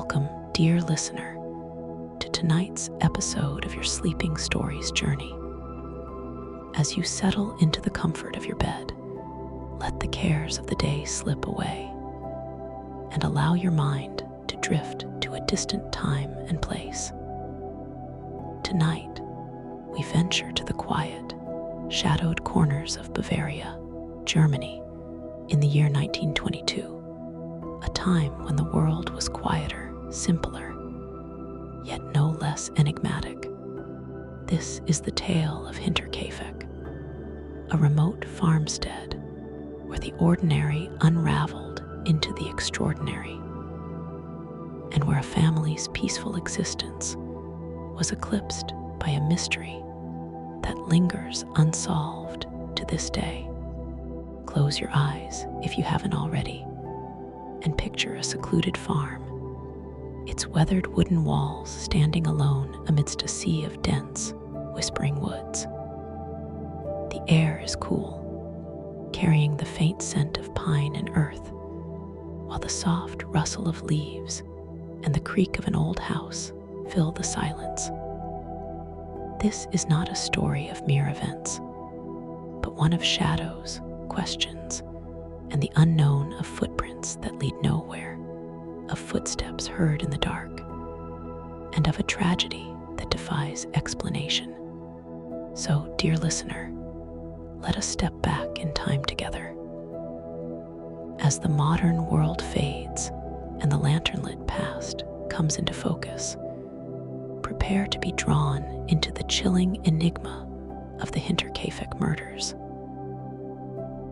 Welcome, dear listener, to tonight's episode of your Sleeping Stories journey. As you settle into the comfort of your bed, let the cares of the day slip away and allow your mind to drift to a distant time and place. Tonight, we venture to the quiet, shadowed corners of Bavaria, Germany, in the year 1922, a time when the world was quieter, simpler, yet no less enigmatic. This is the tale of Hinterkaifeck, a remote farmstead where the ordinary unraveled into the extraordinary, and where a family's peaceful existence was eclipsed by a mystery that lingers unsolved to this day. Close your eyes if you haven't already, and picture a secluded farm, its weathered wooden walls standing alone amidst a sea of dense, whispering woods. The air is cool, carrying the faint scent of pine and earth, while the soft rustle of leaves and the creak of an old house fill the silence. This is not a story of mere events, but one of shadows, questions, and the unknown, of footprints that lead nowhere, of footsteps heard in the dark, and of a tragedy that defies explanation. So, dear listener, let us step back in time together. As the modern world fades and the lantern-lit past comes into focus, prepare to be drawn into the chilling enigma of the Hinterkaifeck Murders.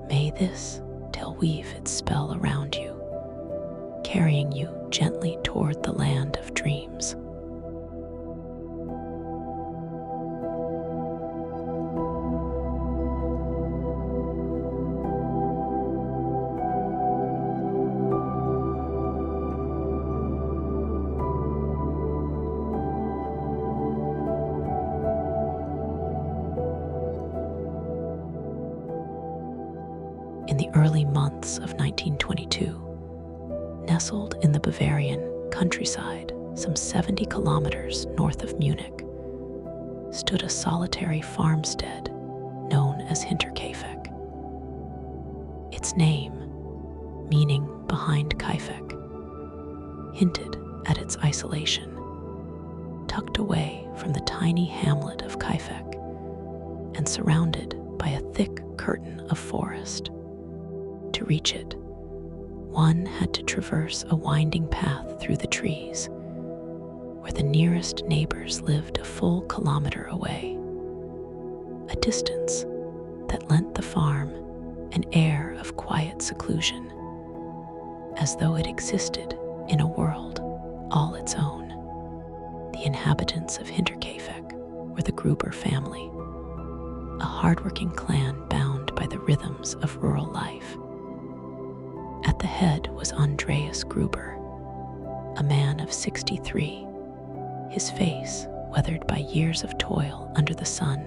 May this tale weave its spell around you, carrying you gently toward the land of dreams. In the early months of 1922, nestled in the Bavarian countryside some 70 kilometers north of Munich, stood a solitary farmstead known as Hinterkaifeck. Its name, meaning behind Kaifeck, hinted at its isolation, tucked away from the tiny hamlet of Kaifeck and surrounded by a thick curtain of forest. To reach it, one had to traverse a winding path through the trees, where the nearest neighbors lived a full kilometer away, a distance that lent the farm an air of quiet seclusion, as though it existed in a world all its own. The inhabitants of Hinterkaifeck were the Gruber family, a hardworking clan bound by the rhythms of rural life. At the head was Andreas Gruber, a man of 63, his face weathered by years of toil under the sun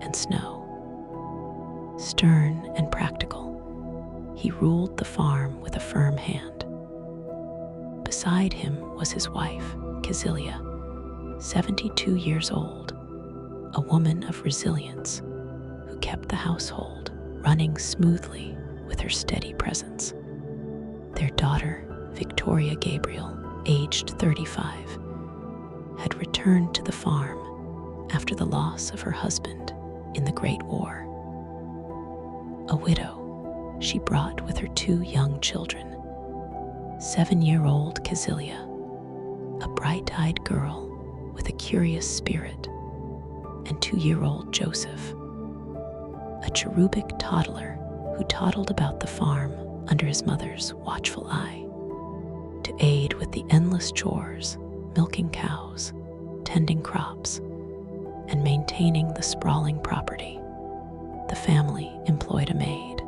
and snow. Stern and practical, he ruled the farm with a firm hand. Beside him was his wife, Cecilia, 72 years old, a woman of resilience who kept the household running smoothly with her steady presence. Their daughter, Victoria Gabriel, aged 35, had returned to the farm after the loss of her husband in the Great War. A widow, she brought with her 2 young children, 7-year-old Cecilia, a bright-eyed girl with a curious spirit, and 2-year-old Joseph, a cherubic toddler who toddled about the farm under his mother's watchful eye, to aid with the endless chores, milking cows, tending crops, and maintaining the sprawling property. The family employed a maid,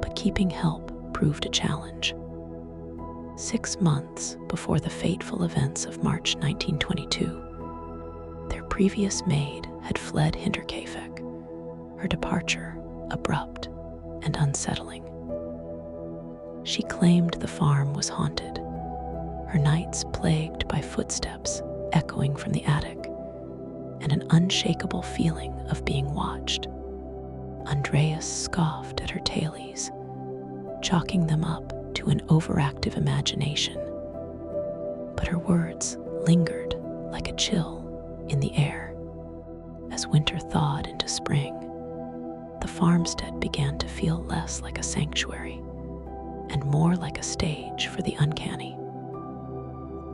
but keeping help proved a challenge. 6 months before the fateful events of March 1922, their previous maid had fled Hinterkaifeck, her departure abrupt and unsettling. She claimed the farm was haunted, her nights plagued by footsteps echoing from the attic and an unshakable feeling of being watched. Andreas scoffed at her tales, chalking them up to an overactive imagination. But her words lingered like a chill in the air. As winter thawed into spring, the farmstead began to feel less like a sanctuary and more like a stage for the uncanny.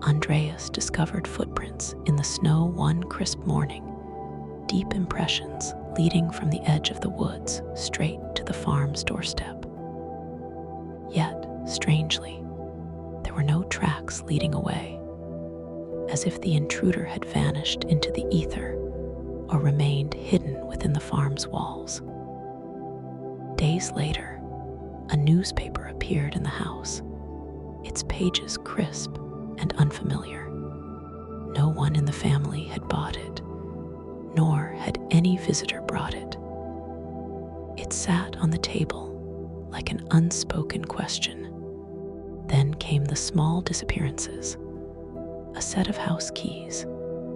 Andreas discovered footprints in the snow one crisp morning, deep impressions leading from the edge of the woods straight to the farm's doorstep. Yet, strangely, there were no tracks leading away, as if the intruder had vanished into the ether or remained hidden within the farm's walls. Days later, a newspaper appeared in the house, its pages crisp and unfamiliar. No one in the family had bought it, nor had any visitor brought it. It sat on the table like an unspoken question. Then came the small disappearances: a set of house keys,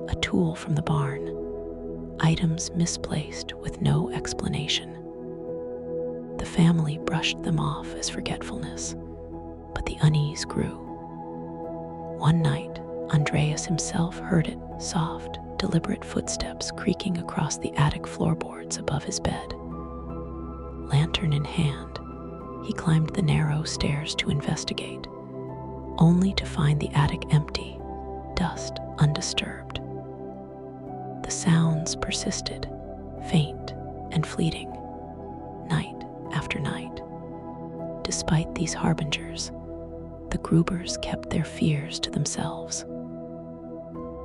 a tool from the barn, items misplaced with no explanation. The family brushed them off as forgetfulness, but the unease grew. One night, Andreas himself heard it, soft, deliberate footsteps creaking across the attic floorboards above his bed. Lantern in hand, he climbed the narrow stairs to investigate, only to find the attic empty, dust undisturbed. The sounds persisted, faint and fleeting, night after night. Despite these harbingers, the Grubers kept their fears to themselves.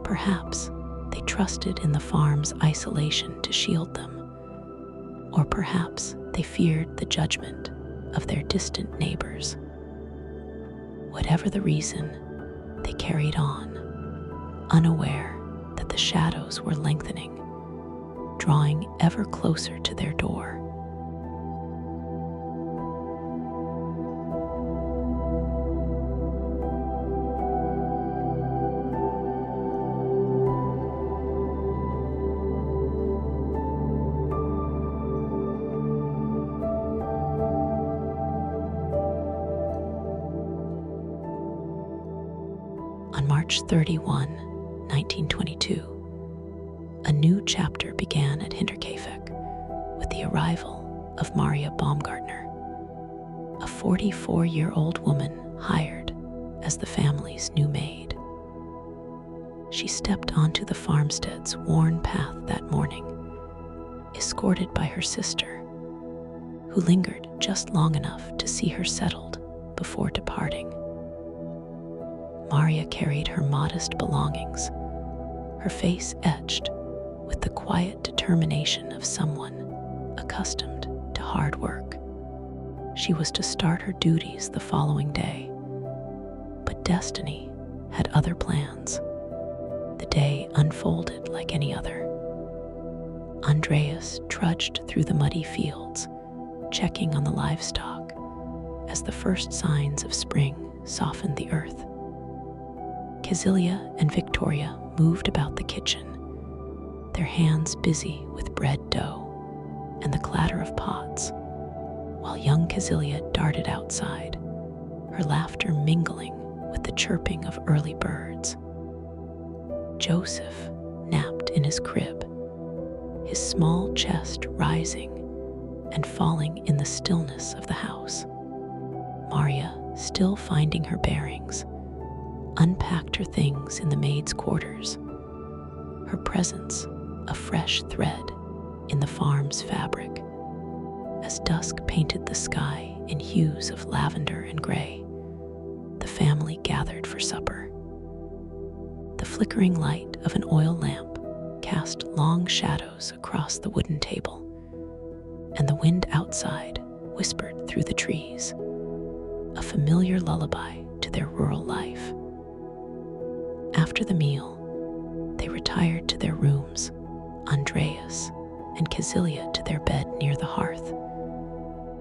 Perhaps they trusted in the farm's isolation to shield them, or perhaps they feared the judgment of their distant neighbors. Whatever the reason, they carried on, unaware that the shadows were lengthening, drawing ever closer to their door. On March 31, 1922, a new chapter began at Hinterkaifeck with the arrival of Maria Baumgartner, a 44-year-old woman hired as the family's new maid. She stepped onto the farmstead's worn path that morning, escorted by her sister, who lingered just long enough to see her settled before departing. Maria carried her modest belongings, her face etched with the quiet determination of someone accustomed to hard work. She was to start her duties the following day, but destiny had other plans. The day unfolded like any other. Andreas trudged through the muddy fields, checking on the livestock as the first signs of spring softened the earth. Cecilia and Victoria moved about the kitchen, their hands busy with bread dough and the clatter of pots, while young Cecilia darted outside, her laughter mingling with the chirping of early birds. Joseph napped in his crib, his small chest rising and falling in the stillness of the house. Maria, still finding her bearings, unpacked her things in the maid's quarters, her presence a fresh thread in the farm's fabric. As dusk painted the sky in hues of lavender and gray, the family gathered for supper. The flickering light of an oil lamp cast long shadows across the wooden table, and the wind outside whispered through the trees, a familiar lullaby to their rural life. After the meal, they retired to their rooms, Andreas and Cecilia to their bed near the hearth,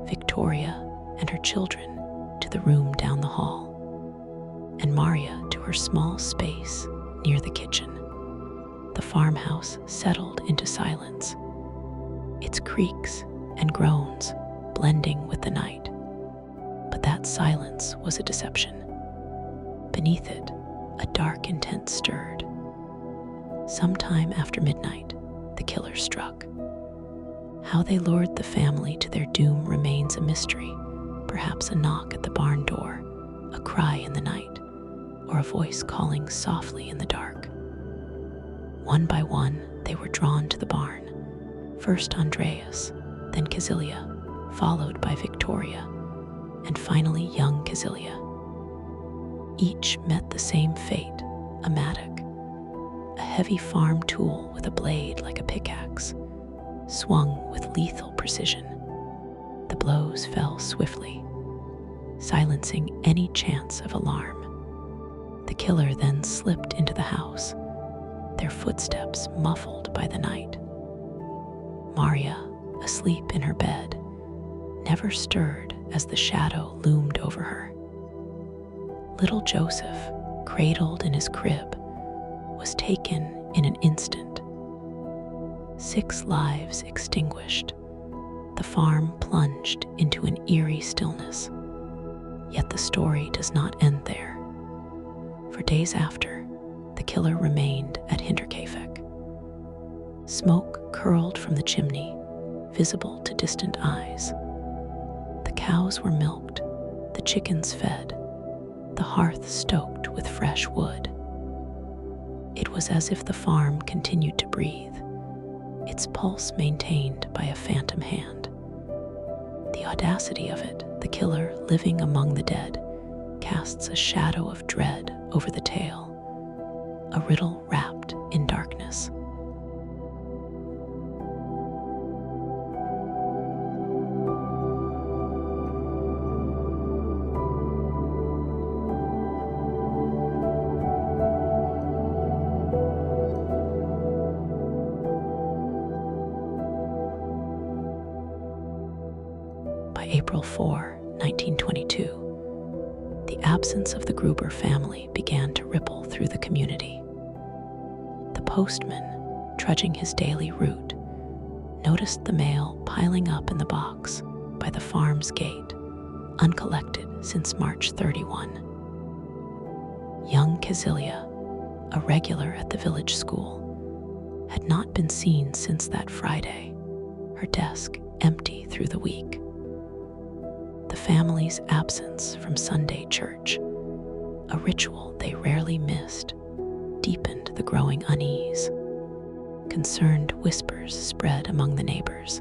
Victoria and her children to the room down the hall, and Maria to her small space near the kitchen. The farmhouse settled into silence, its creaks and groans blending with the night. But that silence was a deception. Beneath it, a dark intent stirred. Sometime after midnight, the killer struck. How they lured the family to their doom remains a mystery. Perhaps a knock at the barn door, a cry in the night, or a voice calling softly in the dark. One by one, they were drawn to the barn. First Andreas, then Casilia, followed by Victoria, and finally young Casilia. Each met the same fate, a mattock, a heavy farm tool with a blade like a pickaxe, swung with lethal precision. The blows fell swiftly, silencing any chance of alarm. The killer then slipped into the house, their footsteps muffled by the night. Maria, asleep in her bed, never stirred as the shadow loomed over her. Little Joseph, cradled in his crib, was taken in an instant. 6 lives extinguished. The farm plunged into an eerie stillness. Yet the story does not end there. For days after, the killer remained at Hinterkaifeck. Smoke curled from the chimney, visible to distant eyes. The cows were milked, the chickens fed, the hearth stoked with fresh wood. It was as if the farm continued to breathe, its pulse maintained by a phantom hand. The audacity of it, the killer living among the dead, casts a shadow of dread over the tale, a riddle wrapped in darkness. By April 4, 1922, the absence of the Gruber family began to ripple through the community. The postman, trudging his daily route, noticed the mail piling up in the box by the farm's gate, uncollected since March 31. Young Casilia, a regular at the village school, had not been seen since that Friday, her desk empty through the week. The family's absence from Sunday church, a ritual they rarely missed, deepened the growing unease. Concerned whispers spread among the neighbors,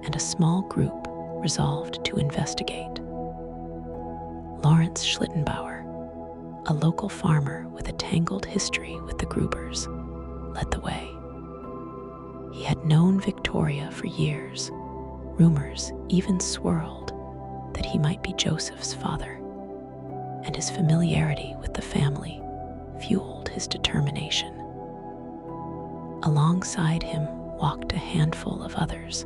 and a small group resolved to investigate. Lawrence Schlittenbauer, a local farmer with a tangled history with the Grubers, led the way. He had known Victoria for years. Rumors even swirled that he might be Joseph's father, and his familiarity with the family fueled his determination. Alongside him walked a handful of others,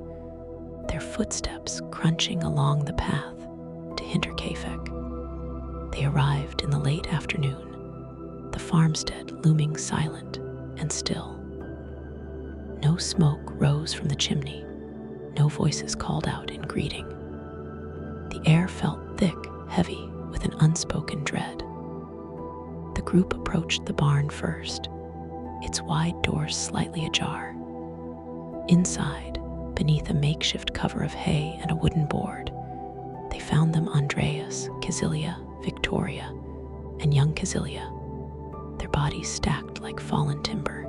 their footsteps crunching along the path to Hinterkaifeck. They arrived in the late afternoon, the farmstead looming silent and still. No smoke rose from the chimney, no voices called out in greeting. The air felt thick, heavy, with an unspoken dread. The group approached the barn first, its wide doors slightly ajar. Inside, beneath a makeshift cover of hay and a wooden board, they found them Andreas, Casilia, Victoria, and young Casilia, their bodies stacked like fallen timber.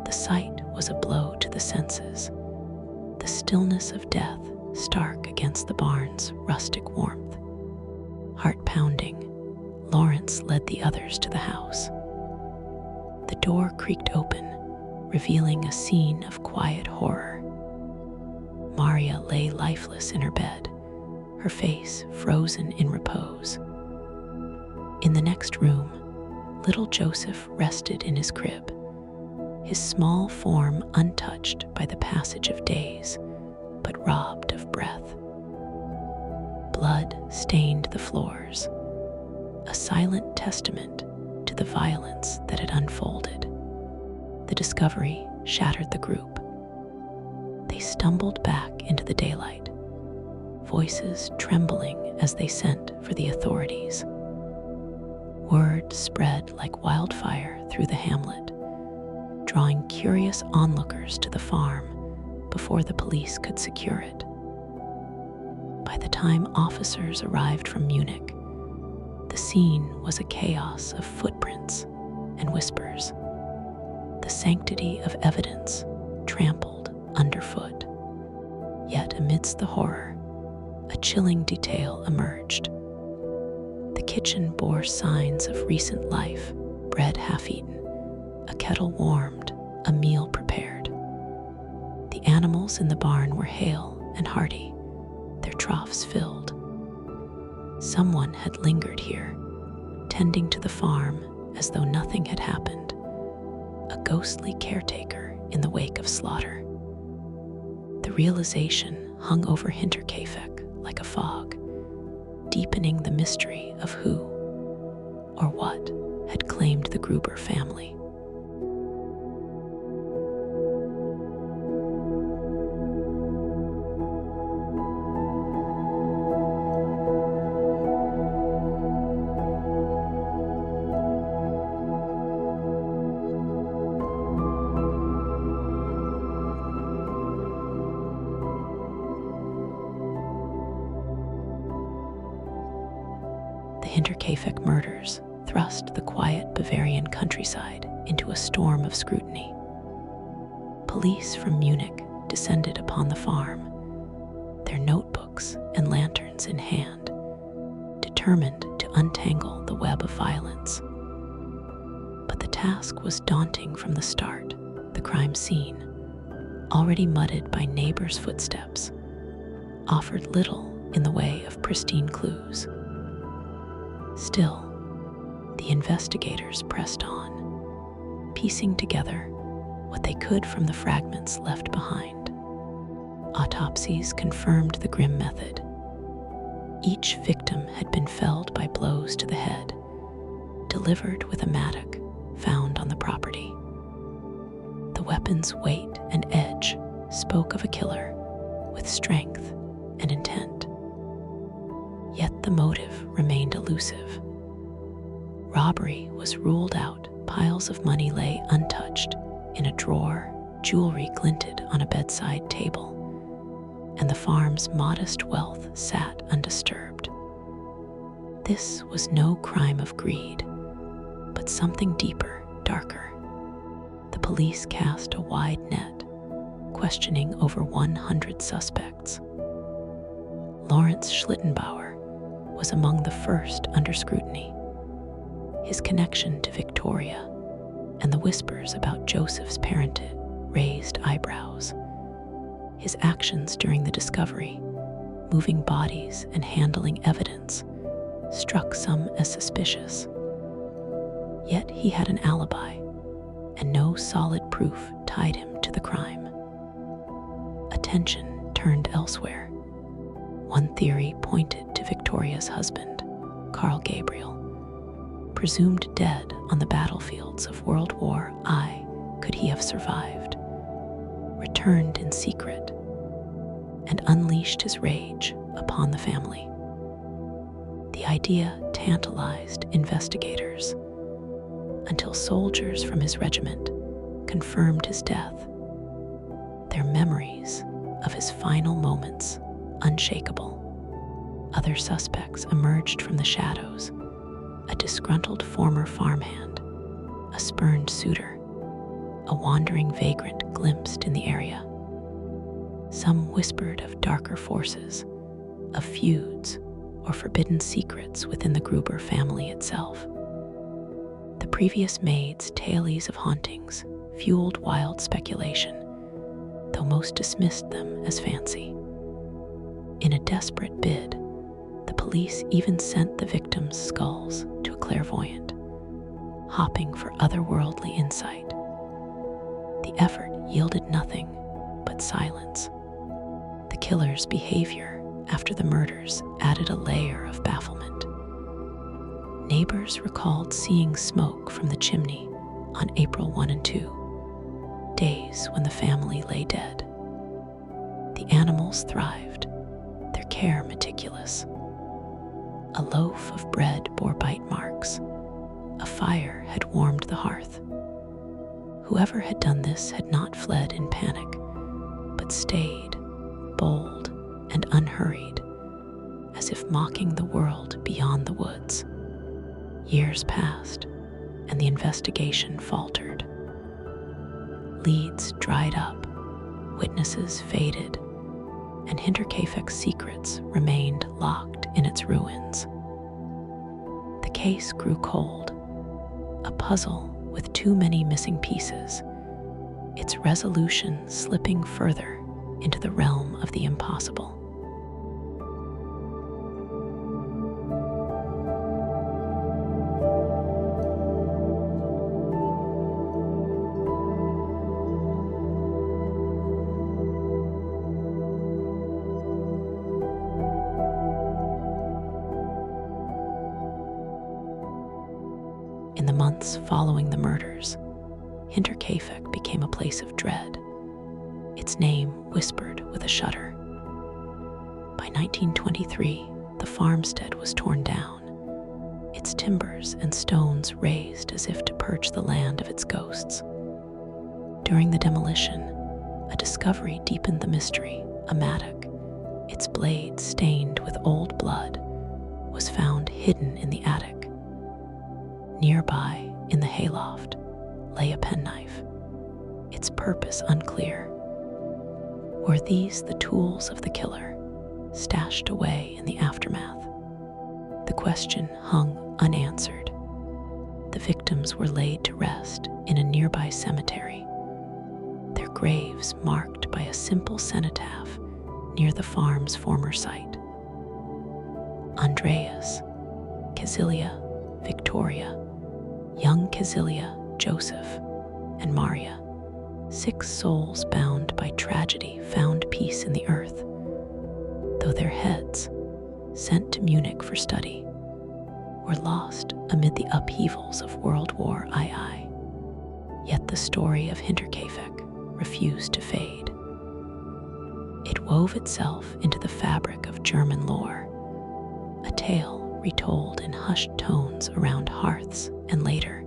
The sight was a blow to the senses, the stillness of death stark against the barn's rustic warmth. Heart pounding, Lawrence led the others to the house. The door creaked open, revealing a scene of quiet horror. Maria lay lifeless in her bed, her face frozen in repose. In the next room, little Joseph rested in his crib, his small form untouched by the passage of days, but robbed of breath. Blood stained the floors, a silent testament to the violence that had unfolded. The discovery shattered the group. They stumbled back into the daylight, voices trembling as they sent for the authorities. Word spread like wildfire through the hamlet, drawing curious onlookers to the farm before the police could secure it. By the time officers arrived from Munich, the scene was a chaos of footprints and whispers, the sanctity of evidence trampled underfoot. Yet amidst the horror, a chilling detail emerged. The kitchen bore signs of recent life: bread half-eaten, a kettle warmed, a meal prepared. The animals in the barn were hale and hearty, their troughs filled. Someone had lingered here, tending to the farm as though nothing had happened, a ghostly caretaker in the wake of slaughter. The realization hung over Hinterkaifeck like a fog, deepening the mystery of who or what had claimed the Gruber family. The Hinterkaifeck Murders thrust the quiet Bavarian countryside into a storm of scrutiny. Police from Munich descended upon the farm, their notebooks and lanterns in hand, determined to untangle the web of violence. But the task was daunting from the start. The crime scene, already mudded by neighbors' footsteps, offered little in the way of pristine clues. Still, the investigators pressed on, piecing together what they could from the fragments left behind. Autopsies confirmed the grim method. Each victim had been felled by blows to the head, delivered with a mattock found on the property. The weapon's weight and edge spoke of a killer with strength and intent. Yet the motive remained elusive. Robbery was ruled out. Piles of money lay untouched in a drawer, jewelry glinted on a bedside table, and the farm's modest wealth sat undisturbed. This was no crime of greed, but something deeper, darker. The police cast a wide net, questioning over 100 suspects. Lawrence Schlittenbauer was among the first under scrutiny. His connection to Victoria and the whispers about Joseph's parentage raised eyebrows. His actions during the discovery, moving bodies and handling evidence, struck some as suspicious. Yet he had an alibi, and no solid proof tied him to the crime. Attention turned elsewhere. One theory pointed to Victoria's husband, Carl Gabriel, presumed dead on the battlefields of World War I. Could he have survived, returned in secret, and unleashed his rage upon the family? The idea tantalized investigators until soldiers from his regiment confirmed his death, their memories of his final moments unshakable. Other suspects emerged from the shadows: a disgruntled former farmhand, a spurned suitor, a wandering vagrant glimpsed in the area. Some whispered of darker forces, of feuds or forbidden secrets within the Gruber family itself. The previous maid's tales of hauntings fueled wild speculation, though most dismissed them as fancy. In a desperate bid, the police even sent the victims' skulls to a clairvoyant, hoping for otherworldly insight. The effort yielded nothing but silence. The killer's behavior after the murders added a layer of bafflement. Neighbors recalled seeing smoke from the chimney on April 1 and 2, days when the family lay dead. The animals thrived, their care meticulous. A loaf of bread bore bite marks. A fire had warmed the hearth. Whoever had done this had not fled in panic, but stayed, bold and unhurried, as if mocking the world beyond the woods. Years passed, and the investigation faltered. Leads dried up, witnesses faded, and Hinterkaifeck's secrets remained locked in its ruins. The case grew cold, a puzzle with too many missing pieces, its resolution slipping further into the realm of the impossible. In the months following the murders, Hinterkaifeck became a place of dread, its name whispered with a shudder. By 1923, the farmstead was torn down, its timbers and stones razed as if to purge the land of its ghosts. During the demolition, a discovery deepened the mystery. A mattock, its blade stained with old blood, was found hidden in the attic. Nearby, in the hayloft, lay a penknife, its purpose unclear. Were these the tools of the killer, stashed away in the aftermath? The question hung unanswered. The victims were laid to rest in a nearby cemetery, their graves marked by a simple cenotaph near the farm's former site. Andreas, Casilia, Victoria, young Casilia, Joseph, and Maria, 6 souls bound by tragedy, found peace in the earth, though their heads, sent to Munich for study, were lost amid the upheavals of World War II. Yet the story of Hinterkaifeck refused to fade. It wove itself into the fabric of German lore, a tale retold in hushed tones around hearths and later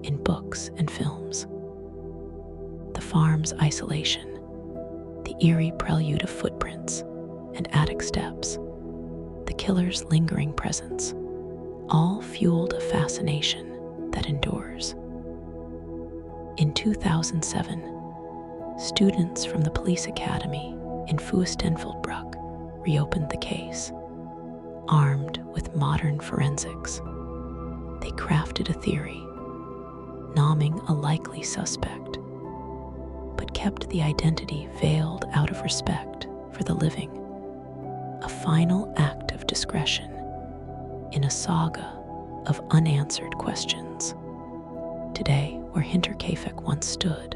in books and films. The farm's isolation, the eerie prelude of footprints and attic steps, the killer's lingering presence, all fueled a fascination that endures. In 2007, students from the police academy in Fuestenfeldbruck reopened the case. Armed with modern forensics, they crafted a theory, nomming a likely suspect, but kept the identity veiled out of respect for the living, a final act of discretion in a saga of unanswered questions. Today, where Hinterkaifeck once stood,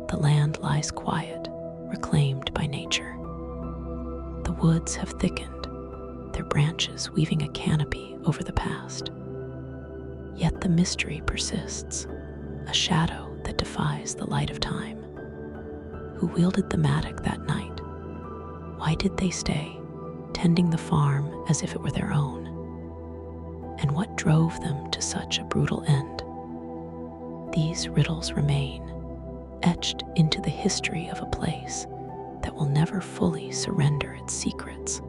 the land lies quiet, reclaimed by nature. The woods have thickened, their branches weaving a canopy over the past. Yet the mystery persists, a shadow that defies the light of time. Who wielded the mattock that night? Why did they stay, tending the farm as if it were their own? And what drove them to such a brutal end? These riddles remain, etched into the history of a place that will never fully surrender its secrets.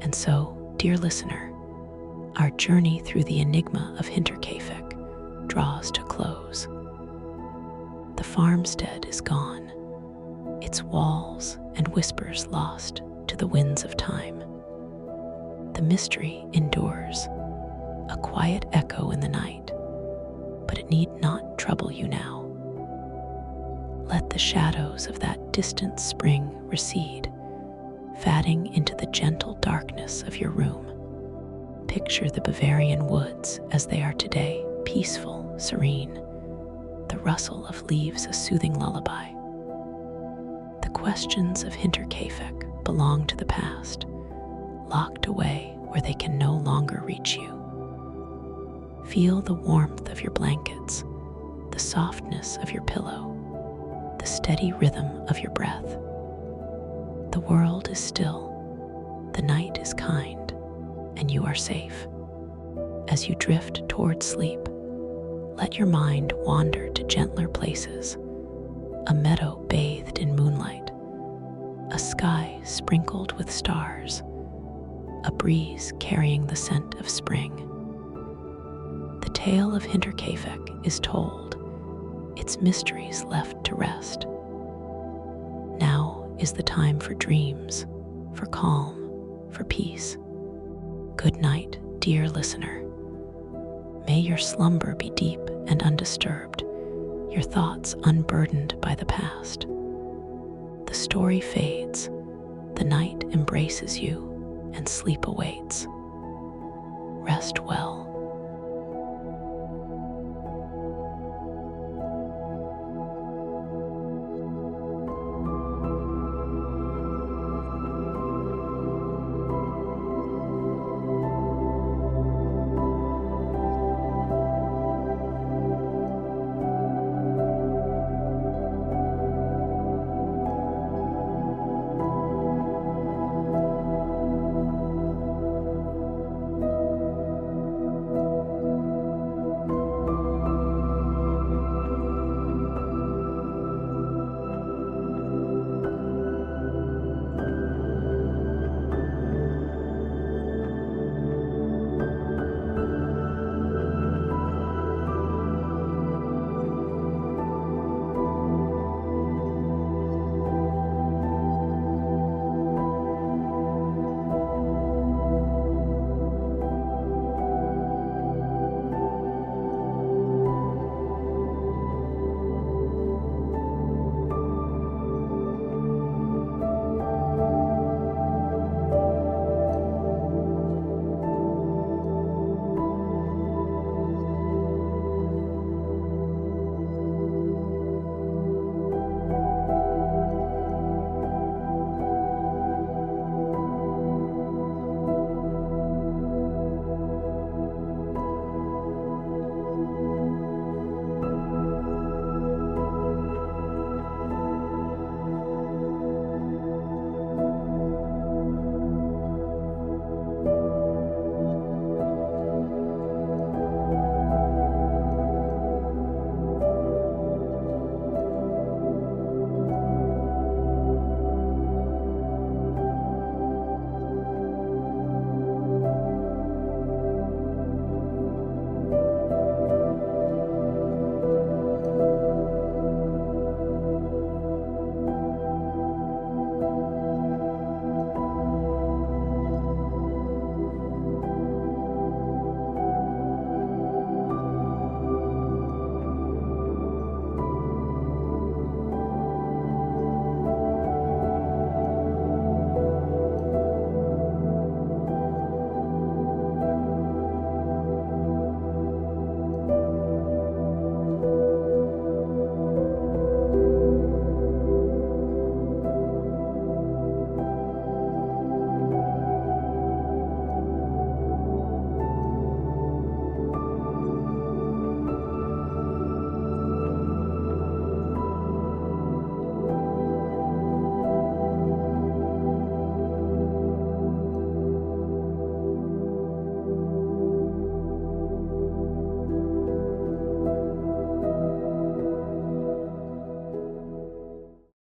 And so, dear listener, our journey through the enigma of Hinterkaifeck draws to close. The farmstead is gone, its walls and whispers lost to the winds of time. The mystery endures, a quiet echo in the night, but it need not trouble you now. Let the shadows of that distant spring recede, fading into the gentle darkness of your room. Picture the Bavarian woods as they are today, peaceful, serene, the rustle of leaves a soothing lullaby. The questions of Hinterkaifeck belong to the past, locked away where they can no longer reach you. Feel the warmth of your blankets, the softness of your pillow, the steady rhythm of your breath. The world is still, the night is kind, and you are safe. As you drift toward sleep, let your mind wander to gentler places, a meadow bathed in moonlight, a sky sprinkled with stars, a breeze carrying the scent of spring. The tale of Hinterkaifeck is told, its mysteries left to rest. Now is the time for dreams, for calm, for peace. Good night, dear listener. May your slumber be deep and undisturbed, your thoughts unburdened by the past. The story fades, the night embraces you, and sleep awaits. Rest well.